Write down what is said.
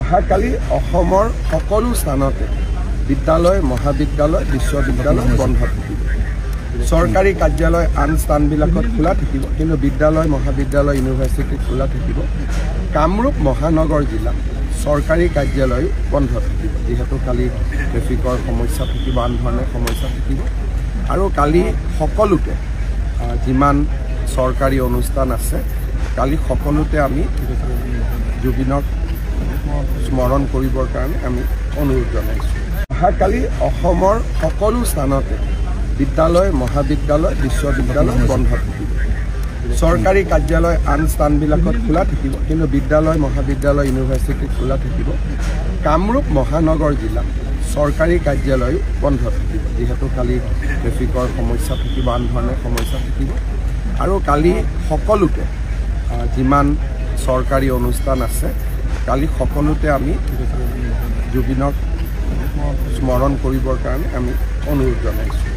অহাকালি অসমৰ সকলো স্থানতে বিদ্যালয় মহাবিদ্যালয় বিশ্ববিদ্যালয় বন্ধ থাকিব। চৰকাৰী কাৰ্যালয় আন স্থানবিলাকত খোলা থাকিব, কিন্তু বিদ্যালয় মহাবিদ্যালয় ইউনিভাৰ্চিটি খোলা থাকিব। কামৰূপ মহানগৰ জিলাত চৰকাৰী কাৰ্যালয় বন্ধ থাকিব, যিহেতু কালি ট্ৰেফিকৰ সমস্যা থাকিব, আন ধৰণৰ সমস্যা থাকিব। আৰু কালি সকলোতে যিমান চৰকাৰী অনুষ্ঠান আছে কালি সকলোতে আমি জুবিনক স্মৰণ কৰিবৰ কাৰণে আমি অনুৰোধ জনাইছোঁ। অহাকালি অসমৰ সকলো স্থানতে বিদ্যালয় মহাবিদ্যালয় বিশ্ববিদ্যালয় বন্ধ থাকিব। চৰকাৰী কাৰ্যালয় আন স্থানবিলাকত খোলা থাকিব, কিন্তু বিদ্যালয় মহাবিদ্যালয় ইউনিভাৰ্চিটি খোলা থাকিব। কামৰূপ মহানগৰ জিলাত চৰকাৰী কাৰ্যালয় বন্ধ থাকিব, যিহেতু কালি ট্ৰেফিকৰ সমস্যা থাকিব, আন ধৰণৰ সমস্যা থাকিব। আৰু কালি সকলোতে যিমান চৰকাৰী অনুষ্ঠান আছে কালি সকলোতে আমি জুবিনক স্মৰণ কৰিবৰ কাৰণে আমি অনুৰোধ জনাইছোঁ।